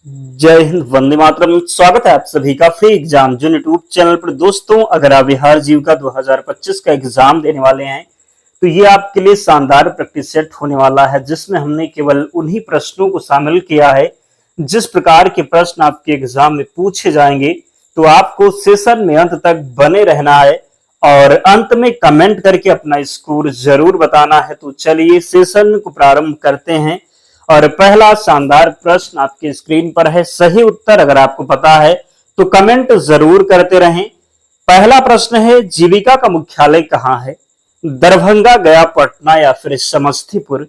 जय हिंद, वंदे मातरम। स्वागत है आप सभी का फ्री एग्जाम जो यूट्यूब चैनल पर। दोस्तों, अगर आप बिहार जीविका 2025 का एग्जाम देने वाले हैं तो ये आपके लिए शानदार प्रैक्टिस सेट होने वाला है, जिसमें हमने केवल उन्हीं प्रश्नों को शामिल किया है जिस प्रकार के प्रश्न आपके एग्जाम में पूछे जाएंगे। तो आपको सेशन में अंत तक बने रहना है और अंत में कमेंट करके अपना स्कोर जरूर बताना है। तो चलिए सेशन को प्रारंभ करते हैं और पहला शानदार प्रश्न आपके स्क्रीन पर है। सही उत्तर अगर आपको पता है तो कमेंट जरूर करते रहें। पहला प्रश्न है, जीविका का मुख्यालय कहाँ है? दरभंगा, गया, पटना या फिर समस्तीपुर?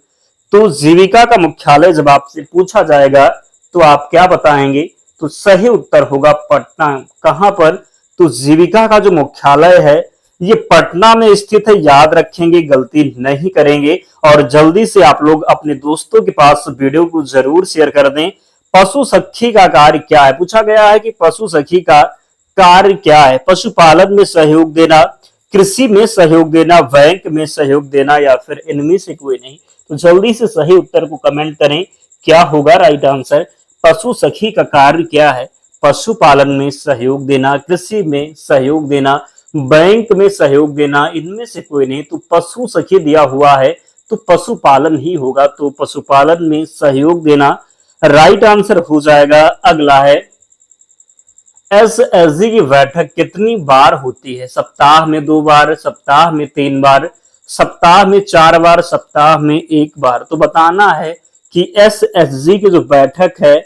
तो जीविका का मुख्यालय जब आपसे पूछा जाएगा तो आप क्या बताएंगे? तो सही उत्तर होगा पटना। कहां पर? तो जीविका का जो मुख्यालय है ये पटना में स्थित है। याद रखेंगे, गलती नहीं करेंगे। और जल्दी से आप लोग अपने दोस्तों के पास वीडियो को जरूर शेयर कर दें। पशु सखी का कार्य क्या है? पूछा गया है कि पशु सखी का कार्य क्या है? पशुपालन में सहयोग देना, कृषि में सहयोग देना, बैंक में सहयोग देना या फिर इनमें से कोई नहीं? तो जल्दी से सही उत्तर को कमेंट करें, क्या होगा राइट आंसर? पशु सखी का कार्य क्या है? पशुपालन में सहयोग देना, कृषि में सहयोग देना, बैंक में सहयोग देना, इनमें से कोई नहीं। तो पशु सखी दिया हुआ है तो पशुपालन ही होगा। तो पशुपालन में सहयोग देना राइट आंसर हो जाएगा। अगला है, एसएसजी की बैठक कितनी बार होती है? सप्ताह में 2 बार, सप्ताह में 3 बार, सप्ताह में 4 बार, सप्ताह में 1 बार? तो बताना है कि एसएसजी की जो बैठक है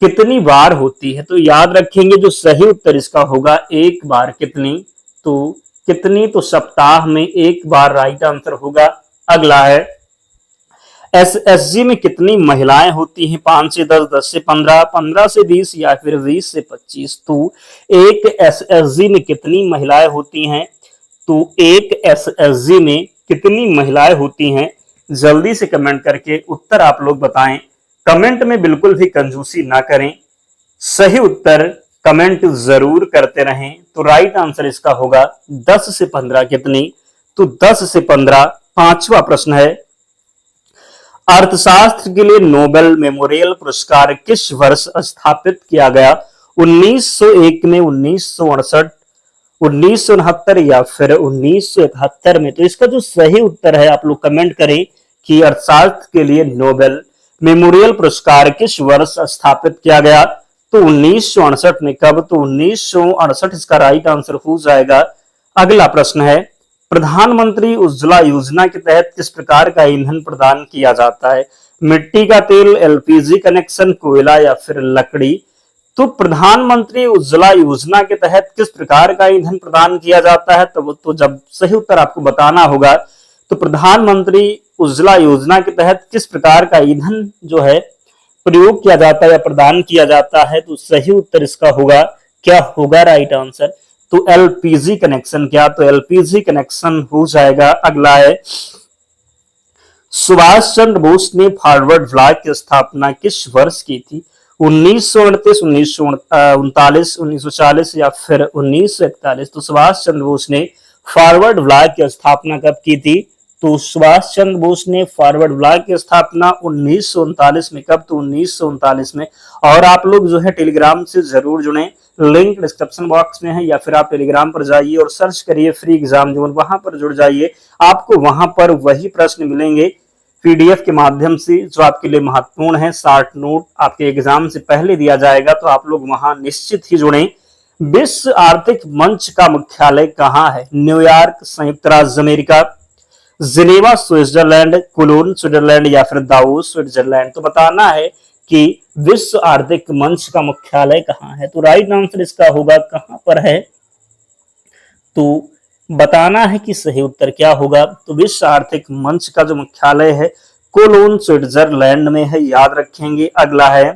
कितनी बार होती है। तो याद रखेंगे जो सही उत्तर इसका होगा 1 बार। कितनी? तो कितनी? तो सप्ताह में 1 बार राइट आंसर होगा। अगला है, एसएसजी में कितनी महिलाएं होती हैं? 5 से 10, 10 से 15, 15 से 20 या फिर 20 से 25? तो एक एसएसजी में कितनी महिलाएं होती हैं? तो एक एसएसजी में कितनी महिलाएं होती हैं? जल्दी से कमेंट करके उत्तर आप लोग बताएं। कमेंट में बिल्कुल भी कंजूसी ना करें, सही उत्तर कमेंट जरूर करते रहें। तो राइट आंसर इसका होगा 10 से 15। कितनी? तो 10 से 15। पांचवा प्रश्न है, अर्थशास्त्र के लिए नोबेल मेमोरियल पुरस्कार किस वर्ष स्थापित किया गया? 1901 में, 1968, 1969 या फिर 1971 में? तो इसका जो सही उत्तर है आप लोग कमेंट करें कि अर्थशास्त्र के लिए नोबेल मेमोरियल पुरस्कार किस वर्ष स्थापित किया गया? तो 1968 में। कब? तो 1968 इसका राइट आंसर हो जाएगा। अगला प्रश्न है, प्रधानमंत्री उज्ज्वला योजना के तहत किस प्रकार का ईंधन प्रदान किया जाता है? मिट्टी का तेल, एलपीजी कनेक्शन, कोयला या फिर लकड़ी? तो प्रधानमंत्री उज्ज्वला योजना के तहत किस प्रकार का ईंधन प्रदान किया जाता है? तो जब सही उत्तर आपको बताना होगा। तो प्रधानमंत्री उज्ज्वला योजना के तहत किस प्रकार का ईंधन जो है प्रयोग किया जाता है या प्रदान किया जाता है? तो सही उत्तर इसका होगा, क्या होगा राइट आंसर? तो एलपीजी कनेक्शन। क्या? तो एलपीजी कनेक्शन हो जाएगा। अगला है, सुभाष चंद्र बोस ने फॉरवर्ड ब्लॉक की स्थापना किस वर्ष की थी? 1938, 1939, 1940 या फिर 1941? तो सुभाष चंद्र बोस ने फॉरवर्ड ब्लॉक की स्थापना कब की थी? तो सुभाष चंद्र बोस ने फॉरवर्ड ब्लॉक की स्थापना 1939 में। कब? तो 1939 में। और आप लोग जो है टेलीग्राम से जरूर जुड़े, लिंक डिस्क्रिप्शन बॉक्स में है, या फिर आप टेलीग्राम पर जाइए और सर्च करिए फ्री एग्जाम जोन, वहां पर जुड़ जाइए। आपको वहां पर वही प्रश्न मिलेंगे पीडीएफ के माध्यम से जो आपके लिए महत्वपूर्ण है। शार्ट नोट आपके एग्जाम से पहले दिया जाएगा, तो आप लोग वहां निश्चित ही जुड़ें। विश्व आर्थिक मंच का मुख्यालय कहाँ है? न्यूयॉर्क, संयुक्त राज्य अमेरिका, जिनेवा स्विट्जरलैंड, कोलोन स्विट्जरलैंड या फिर दावोस स्विट्जरलैंड? तो बताना है कि विश्व आर्थिक मंच का मुख्यालय कहाँ है। तो राइट आंसर इसका होगा कहां पर है? तो बताना है कि सही उत्तर क्या होगा। तो विश्व आर्थिक मंच का जो मुख्यालय है कोलोन स्विट्जरलैंड में है। याद रखेंगे। अगला है,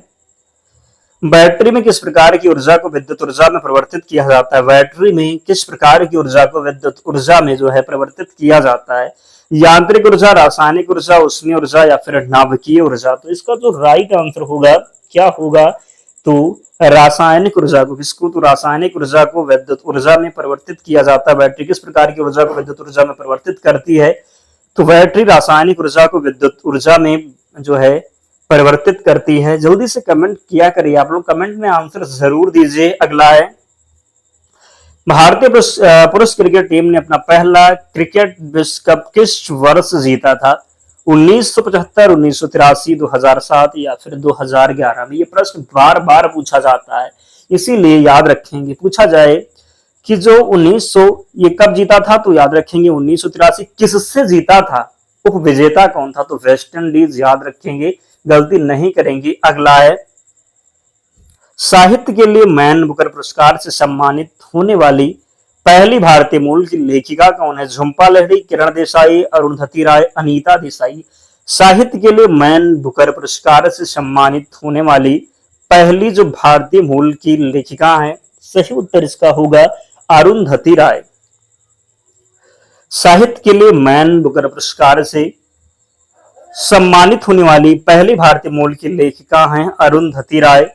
बैटरी में किस प्रकार की ऊर्जा को विद्युत ऊर्जा में परिवर्तित किया जाता है? बैटरी में किस प्रकार की ऊर्जा को विद्युत ऊर्जा में जो है परिवर्तित किया जाता है? यांत्रिक ऊर्जा, रासायनिक ऊर्जा, उष्मीय ऊर्जा या फिर नाभिकीय ऊर्जा? तो इसका जो राइट आंसर होगा क्या होगा? तो रासायनिक ऊर्जा को। किसको? तो रासायनिक ऊर्जा को विद्युत ऊर्जा में परिवर्तित किया जाता है। बैटरी किस प्रकार की ऊर्जा को विद्युत ऊर्जा में परिवर्तित करती है? तो बैटरी रासायनिक ऊर्जा को विद्युत ऊर्जा में जो है परिवर्तित करती है? जल्दी से कमेंट किया करिए, आप लोग कमेंट में आंसर जरूर दीजिए। अगला है, भारतीय पुरुष क्रिकेट टीम ने अपना पहला क्रिकेट विश्व कप किस वर्ष जीता था? 1975, 1983, 2007 या फिर 2011 में? ये प्रश्न बार बार पूछा जाता है, इसीलिए याद रखेंगे। पूछा जाए कि जो 1900 ये कब जीता था, तो याद रखेंगे 1983। किससे जीता था, उपविजेता कौन था? तो वेस्ट इंडीज। याद रखेंगे, गलती नहीं करेंगे। अगला है, साहित्य के लिए मैन बुकर पुरस्कार से सम्मानित होने वाली पहली भारतीय मूल की लेखिका कौन है? झुंपा लाहिड़ी, किरण देसाई, अरुंधति राय, अनीता देसाई। साहित्य के लिए मैन बुकर पुरस्कार से सम्मानित होने वाली पहली जो भारतीय मूल की लेखिका है, सही उत्तर इसका होगा अरुंधति राय। साहित्य के लिए मैन बुकर पुरस्कार से सम्मानित होने वाली पहली भारतीय मूल की लेखिका हैं अरुंधति राय।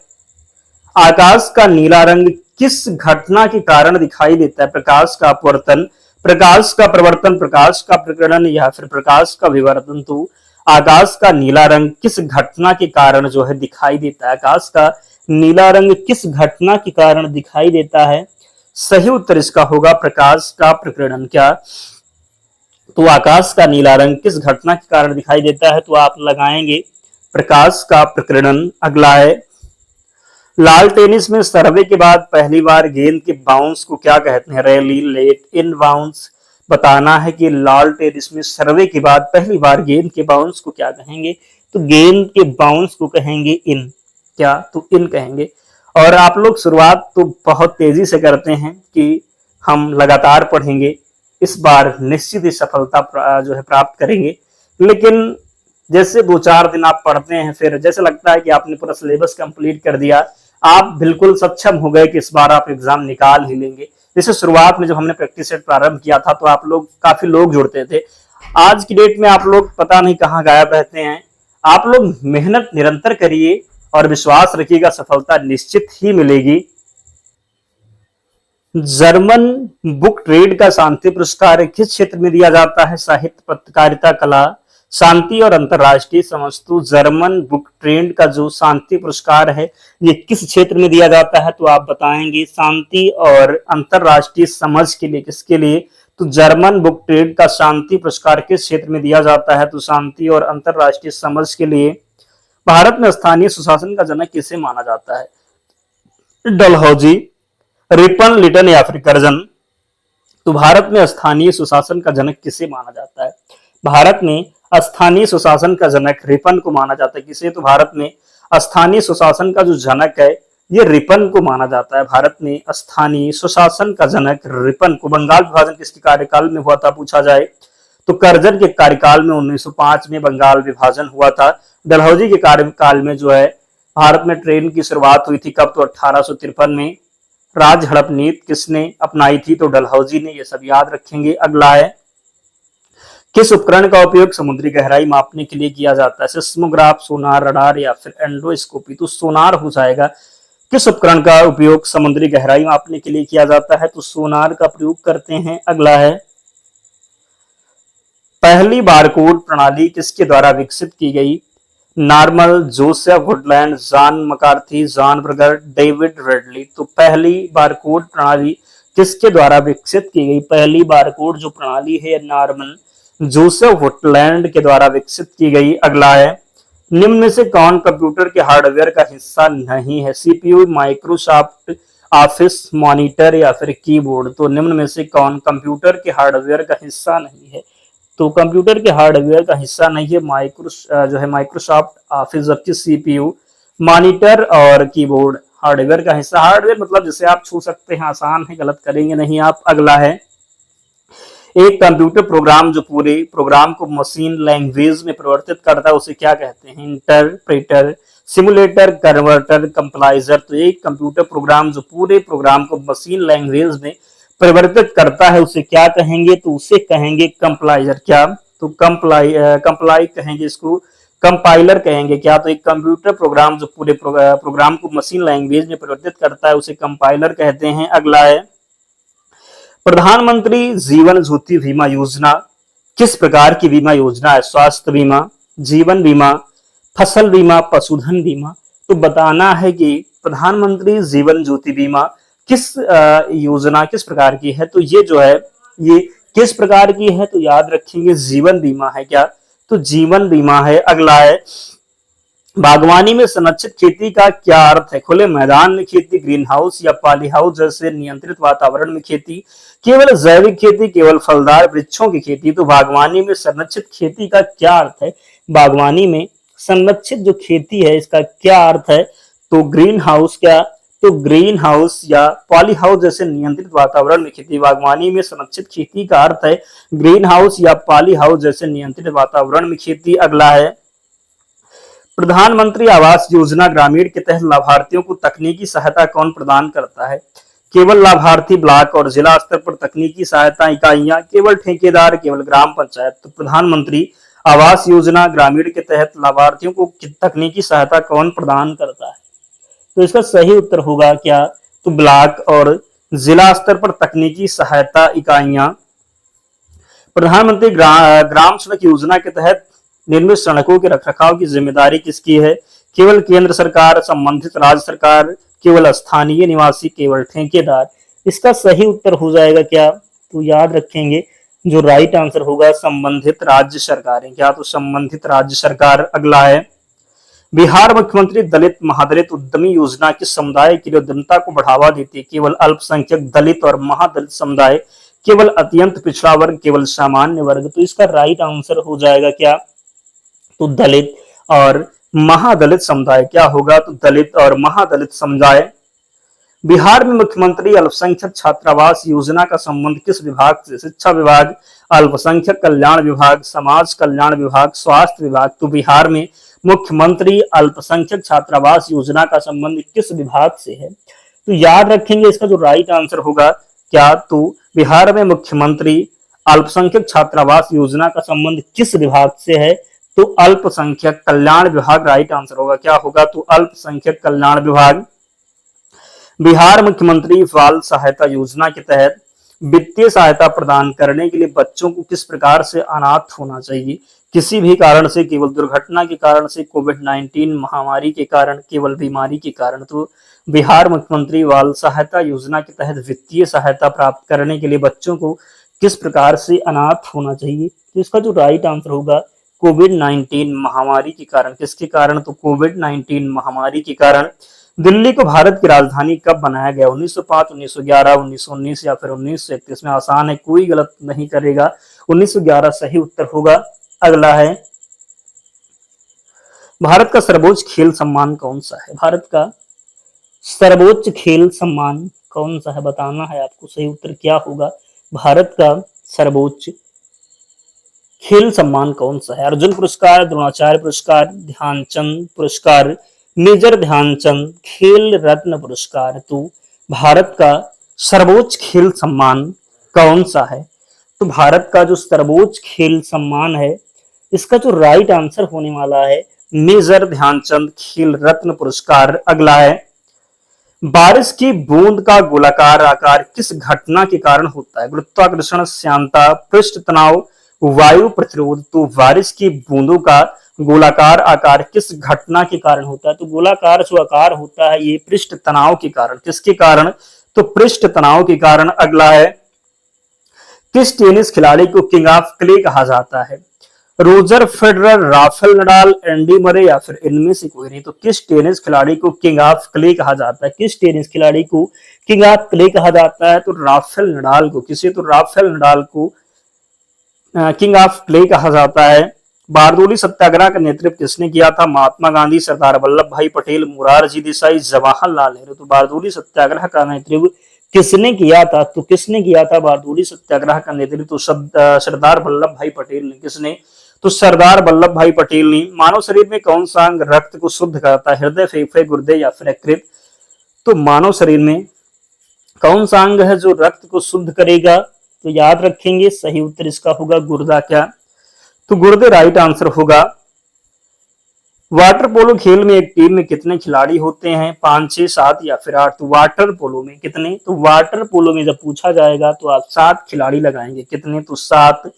आकाश का नीला रंग किस घटना के कारण दिखाई देता है? प्रकाश का अपवर्तन, प्रकाश का प्रवर्तन, प्रकाश का प्रकीर्णन या फिर प्रकाश का विवर्तन? तो आकाश का नीला रंग किस घटना के कारण जो है दिखाई देता है? आकाश का नीला रंग किस घटना के कारण दिखाई देता है? सही उत्तर इसका होगा प्रकाश का प्रकीर्णन। क्या तो आकाश का नीला रंग किस घटना के कारण दिखाई देता है? तो आप लगाएंगे प्रकाश का प्रकीर्णन। अगला है, लाल टेनिस में सर्वे के बाद पहली बार गेंद के बाउंस को क्या कहते हैं? रैली, लेट, इन बाउंस? बताना है कि लाल टेनिस में सर्वे के बाद पहली बार गेंद के बाउंस को क्या कहेंगे? तो गेंद के बाउंस को कहेंगे इन। क्या तो इन कहेंगे। और आप लोग शुरुआत तो बहुत तेजी से करते हैं कि हम लगातार पढ़ेंगे, इस बार निश्चित ही सफलता जो है प्राप्त करेंगे। लेकिन जैसे 2-4 दिन आप पढ़ते हैं, फिर जैसे लगता है कि आपने पूरा सिलेबस कंप्लीट कर दिया, आप बिल्कुल सक्षम हो गए कि इस बार आप एग्जाम निकाल ही लेंगे। जैसे शुरुआत में जब हमने प्रैक्टिस सेट प्रारंभ किया था, तो आप लोग काफी लोग जुड़ते थे। आज की डेट में आप लोग पता नहीं कहाँ गायब रहते हैं। आप लोग मेहनत निरंतर करिए और विश्वास रखिएगा, सफलता निश्चित ही मिलेगी। जर्मन बुक ट्रेड का शांति पुरस्कार किस क्षेत्र में दिया जाता है? साहित्य, पत्रकारिता, कला, शांति और अंतरराष्ट्रीय समझ? तो जर्मन बुक ट्रेड का जो शांति पुरस्कार है, ये किस क्षेत्र में दिया जाता है? तो आप बताएंगे शांति और अंतरराष्ट्रीय समझ के लिए। किसके लिए? तो जर्मन बुक ट्रेड का शांति पुरस्कार किस क्षेत्र में दिया जाता है? तो शांति और अंतरराष्ट्रीय समझ के लिए। भारत में स्थानीय सुशासन का जनक किसे माना जाता है? डलहौजी, रिपन, लिटन या फिर कर्जन? तो भारत में स्थानीय सुशासन का जनक किसे माना जाता है? भारत में स्थानीय सुशासन का जनक रिपन को माना जाता है। किसे? तो भारत में स्थानीय सुशासन का जो जनक है, ये रिपन को माना जाता है। भारत में स्थानीय सुशासन का जनक रिपन को। बंगाल विभाजन किसके कार्यकाल में हुआ था? पूछा जाए तो कर्जन के कार्यकाल में 1905 में बंगाल विभाजन हुआ था। डलहौजी के कार्यकाल में जो है भारत में ट्रेन की शुरुआत हुई थी। कब? तो 1853 में। राज हड़प नीति किसने अपनाई थी? तो डलहौजी ने। ये सब याद रखेंगे। अगला है, किस उपकरण का उपयोग समुद्री गहराई मापने के लिए किया जाता है? सिस्मोग्राफ, सोनार, रडार या फिर एंडोस्कोपी? तो सोनार हो जाएगा। किस उपकरण का उपयोग समुद्री गहराई मापने के लिए किया जाता है? तो सोनार का प्रयोग करते हैं। अगला है, पहली बारकोड प्रणाली किसके द्वारा विकसित की गई? Norman, Joseph Woodland, John McCarthy, John Berger, David Radley? तो पहली बारकोड प्रणाली किसके द्वारा विकसित की गई? पहली बारकोड जो प्रणाली है नॉर्मल जोसेफ वुडलैंड के द्वारा विकसित की गई। अगला है, निम्न में से कौन कंप्यूटर के हार्डवेयर का हिस्सा नहीं है? सीपीयू, माइक्रोसॉफ्ट ऑफिस, मॉनिटर या फिर कीबोर्ड? तो निम्न में से कौन कंप्यूटर के हार्डवेयर का हिस्सा नहीं है? तो कंप्यूटर के हार्डवेयर का हिस्सा नहीं है माइक्रोसॉफ्ट ऑफिस, जबकि सीपीयू, मॉनिटर और कीबोर्ड हार्डवेयर का हिस्सा। हार्डवेयर मतलब जिसे आप छू सकते हैं, आसान है, गलत करेंगे नहीं आप। अगला है, एक कंप्यूटर प्रोग्राम जो पूरे प्रोग्राम को मशीन लैंग्वेज में परिवर्तित करता है, उसे क्या कहते हैं? Interpreter, simulator, converter, compiler? तो एक कंप्यूटर प्रोग्राम जो पूरे प्रोग्राम को मशीन लैंग्वेज में परिवर्तित करता है, उसे क्या कहेंगे? तो उसे कहेंगे कंपाइलर। क्या? तो कंपाइल कहेंगे इसको, कंपाइलर कहेंगे। क्या? तो एक कंप्यूटर प्रोग्राम जो पूरे प्रोग्राम को मशीन लैंग्वेज में परिवर्तित करता है, उसे कंपाइलर कहते हैं। अगला है, प्रधानमंत्री जीवन ज्योति बीमा योजना किस प्रकार की बीमा योजना है? स्वास्थ्य बीमा, जीवन बीमा, फसल बीमा, पशुधन बीमा। तो बताना है कि प्रधानमंत्री जीवन ज्योति बीमा किस योजना किस प्रकार की है। तो ये जो है ये किस प्रकार की है, तो याद रखेंगे जीवन बीमा है। क्या, तो जीवन बीमा है। अगला है बागवानी में संरक्षित खेती का क्या अर्थ है। खुले मैदान में खेती, ग्रीन हाउस या पॉली हाउस जैसे नियंत्रित वातावरण में खेती, केवल जैविक खेती, केवल फलदार वृक्षों की खेती। तो बागवानी में संरक्षित खेती का क्या अर्थ है, बागवानी में संरक्षित जो खेती है इसका क्या अर्थ है। तो ग्रीन हाउस, क्या, तो ग्रीन हाउस या पॉली हाउस जैसे नियंत्रित वातावरण में खेती। बागवानी में संरक्षित खेती का अर्थ है ग्रीन हाउस या पॉली हाउस जैसे नियंत्रित वातावरण में खेती। अगला है प्रधानमंत्री आवास योजना ग्रामीण के तहत लाभार्थियों को तकनीकी सहायता कौन प्रदान करता है। केवल लाभार्थी, ब्लॉक और जिला स्तर पर तकनीकी सहायता इकाइयां, केवल ठेकेदार, केवल ग्राम पंचायत। तो प्रधानमंत्री आवास योजना ग्रामीण के तहत लाभार्थियों को तकनीकी सहायता कौन प्रदान करता है। तो इसका सही उत्तर होगा क्या, तो ब्लॉक और जिला स्तर पर तकनीकी सहायता इकाइयां। प्रधानमंत्री ग्राम सड़क योजना के तहत निर्मित सड़कों के रखरखाव की जिम्मेदारी किसकी है। केवल केंद्र सरकार, संबंधित राज्य सरकार, केवल स्थानीय निवासी, केवल ठेकेदार। इसका सही उत्तर हो जाएगा क्या, तो याद रखेंगे जो राइट आंसर होगा संबंधित राज्य सरकारें। क्या, तो संबंधित राज्य सरकार। अगला है बिहार मुख्यमंत्री दलित महादलित उद्यमी योजना किस समुदाय के लिए उद्यमिता को बढ़ावा देती है। केवल अल्पसंख्यक, दलित और महादलित समुदाय, केवल अत्यंत पिछड़ा वर्ग, केवल सामान्य वर्ग। तो इसका राइट आंसर हो जाएगा क्या, तो दलित और महादलित समुदाय। क्या होगा, तो दलित और महादलित समुदाय। बिहार में मुख्यमंत्री अल्पसंख्यक छात्रावास योजना का संबंध किस विभाग से। शिक्षा विभाग, अल्पसंख्यक कल्याण विभाग, समाज कल्याण विभाग, स्वास्थ्य विभाग। तो बिहार में मुख्यमंत्री अल्पसंख्यक छात्रावास योजना का संबंध किस विभाग से है। तो याद रखेंगे इसका जो राइट आंसर होगा क्या, तो बिहार में मुख्यमंत्री अल्पसंख्यक छात्रावास योजना का संबंध किस विभाग से है। तो अल्पसंख्यक कल्याण विभाग राइट आंसर होगा। क्या होगा, तो अल्पसंख्यक कल्याण विभाग। बिहार मुख्यमंत्री बाल सहायता योजना के तहत वित्तीय सहायता प्रदान करने के लिए बच्चों को किस प्रकार से अनाथ होना चाहिए। किसी भी कारण से, केवल दुर्घटना के कारण से, कोविड-19 महामारी के कारण, केवल बीमारी के कारण। तो बिहार मुख्यमंत्री बाल सहायता योजना के तहत वित्तीय सहायता प्राप्त करने के लिए बच्चों को किस प्रकार से अनाथ होना चाहिए। तो इसका जो राइट आंसर होगा कोविड-19 महामारी के कारण। किसके कारण, तो कोविड-19 महामारी के कारण। दिल्ली को भारत की राजधानी कब बनाया गया। 1905, 1911, 1919 या फिर 1931 में। आसान है, कोई गलत नहीं करेगा। 1911 सही उत्तर होगा। अगला है भारत का सर्वोच्च खेल सम्मान कौन सा है। भारत का सर्वोच्च खेल सम्मान कौन सा है, बताना है आपको। सही उत्तर क्या होगा, भारत का सर्वोच्च खेल सम्मान कौन सा है। अर्जुन पुरस्कार, द्रोणाचार्य पुरस्कार, ध्यानचंद पुरस्कार, मेजर ध्यानचंद खेल रत्न पुरस्कार। तो भारत का सर्वोच्च खेल सम्मान कौन सा है। तो भारत का जो सर्वोच्च खेल सम्मान है इसका जो राइट आंसर होने वाला है मेजर ध्यानचंद खेल रत्न पुरस्कार। अगला है बारिश की बूंद का गोलाकार आकार किस घटना के कारण होता है। गुरुत्वाकर्षण, श्यानता, पृष्ठ तनाव, वायु प्रतिरोध। तो बारिश की बूंदों का गोलाकार आकार किस घटना के कारण होता है। तो गोलाकार जो आकार होता है ये पृष्ठ तनाव के कारण। किसके कारण, तो पृष्ठ तनाव के कारण। अगला है किस टेनिस खिलाड़ी को किंग ऑफ क्ले कहा जाता है। Roger Federer, Rafael Nadal, Andy Murray या फिर इनमें से कोई नहीं। तो किस टेनिस खिलाड़ी को किंग ऑफ क्ले कहा जाता है। किस टेनिस खिलाड़ी को किंग ऑफ क्ले कहा जाता है। तो राफेल नडाल को। किसे, तो राफेल नडाल को किंग ऑफ क्ले कहा जाता है। बारदोली सत्याग्रह का नेतृत्व किसने किया था। महात्मा गांधी, सरदार वल्लभ भाई पटेल, मुरारजी देसाई, जवाहरलाल नेहरू। तो बारदोली सत्याग्रह का नेतृत्व किसने किया था। तो किसने किया था बारदोली सत्याग्रह का नेतृत्व, तो सरदार वल्लभ भाई पटेल ने। किसने, तो सरदार वल्लभ भाई पटेल ने। मानव शरीर में कौन सा अंग रक्त को शुद्ध करता है। हृदय, फेफड़े, गुर्दे या फिर यकृत। तो मानव शरीर में कौन सा अंग है जो रक्त को शुद्ध करेगा। तो याद रखेंगे सही उत्तर इसका होगा गुर्दा। क्या, तो गुर्दे राइट आंसर होगा। वाटर पोलो खेल में एक टीम में कितने खिलाड़ी होते हैं। 5, 6, 7 या फिर 8। तो वाटर पोलो में कितने, तो वाटर पोलो में जब पूछा जाएगा तो आप 7 खिलाड़ी लगाएंगे। कितने, तो 7।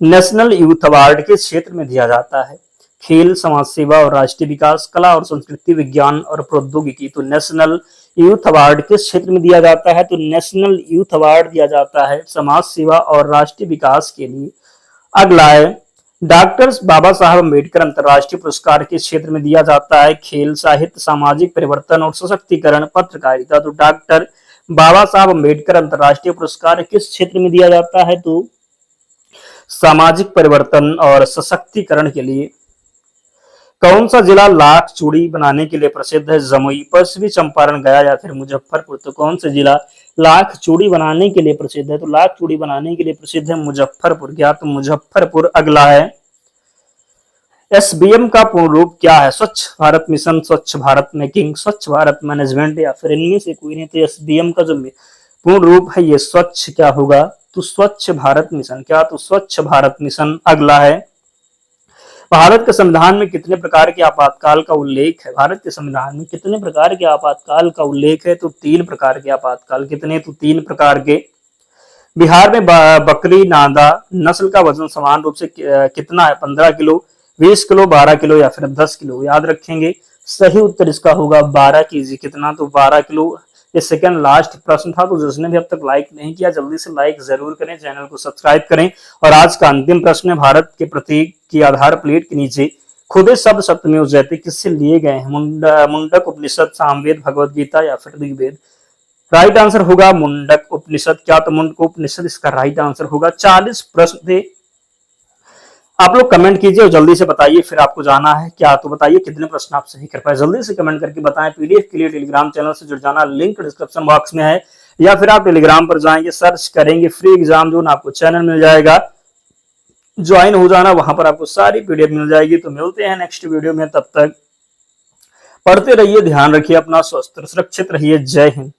नेशनल यूथ अवार्ड किस क्षेत्र में दिया जाता है। खेल, समाज सेवा और राष्ट्रीय विकास, कला और संस्कृति, विज्ञान और प्रौद्योगिकी। तो नेशनल यूथ अवार्ड किस क्षेत्र में दिया जाता है? तो नेशनल यूथ अवार्ड दिया जाता है समाज सेवा और राष्ट्रीय विकास के लिए। अगला है डॉक्टर बाबा साहब अम्बेडकर अंतर्राष्ट्रीय पुरस्कार किस क्षेत्र में दिया जाता है? खेल, साहित्य, सामाजिक परिवर्तन और सशक्तिकरण, पत्रकारिता। तो डॉक्टर बाबा साहब अम्बेडकर अंतर्राष्ट्रीय पुरस्कार किस क्षेत्र में दिया जाता है? तो सामाजिक परिवर्तन और सशक्तिकरण के लिए। कौन सा जिला लाख चूड़ी बनाने के लिए प्रसिद्ध है? जमुई, पश्चिमी चंपारण, गया या फिर मुजफ्फरपुर। तो कौन सा जिला लाख चूड़ी बनाने के लिए प्रसिद्ध है? तो लाख चूड़ी बनाने के लिए प्रसिद्ध है मुजफ्फरपुर। क्या? तो मुजफ्फरपुर। अगला है एसबीएम का पूर्ण रूप क्या है? स्वच्छ भारत मिशन, स्वच्छ भारत मेकिंग, स्वच्छ भारत मैनेजमेंट या फिर इनमें से कोई नहीं। तो एसबीएम का जो पूर्ण रूप है ये स्वच्छ क्या होगा? तो स्वच्छ भारत मिशन। क्या? तो स्वच्छ भारत मिशन। अगला है भारत के संविधान में कितने प्रकार के आपातकाल का उल्लेख है? भारत के संविधान में कितने प्रकार के आपातकाल का उल्लेख है? तो 3 प्रकार के आपातकाल। कितने? तो 3 प्रकार के। बिहार में बकरी नादा नस्ल का वजन समान रूप से कितना है? 15 किलो, 20 किलो, 12 किलो या फिर 10 किलो। याद रखेंगे सही उत्तर इसका होगा 12 केजी। कितना? तो 12 किलो। ये सेकंड लास्ट प्रश्न था। तो जिसने भी अब तक लाइक नहीं किया जल्दी से लाइक जरूर करें, चैनल को सब्सक्राइब करें। और आज का अंतिम प्रश्न है भारत के प्रतीक की आधार प्लेट के नीचे खुदे शब्द सप्तमी जयते किससे लिए गए हैं? मुंडक उपनिषद, सामवेद, भगवद गीता या फिर ऋग्वेद। राइट आंसर होगा मुंडक उपनिषद। क्या? तो मुंडक उपनिषद इसका राइट आंसर होगा। 40 प्रश्न थे। आप लोग कमेंट कीजिए और जल्दी से बताइए, फिर आपको जाना है क्या? तो बताइए कितने प्रश्न आप सही कर पाए, जल्दी से कमेंट करके बताएं। पीडीएफ के लिए टेलीग्राम चैनल से जुड़ जाना, लिंक डिस्क्रिप्शन बॉक्स में है, या फिर आप टेलीग्राम पर जाएंगे, सर्च करेंगे फ्री एग्जाम जोन, आपको चैनल मिल जाएगा, ज्वाइन हो जाना, वहां पर आपको सारी पीडीएफ मिल जाएगी। तो मिलते हैं नेक्स्ट वीडियो में, तब तक पढ़ते रहिए, ध्यान रखिए अपना, स्वस्थ सुरक्षित रहिए। जय हिंद।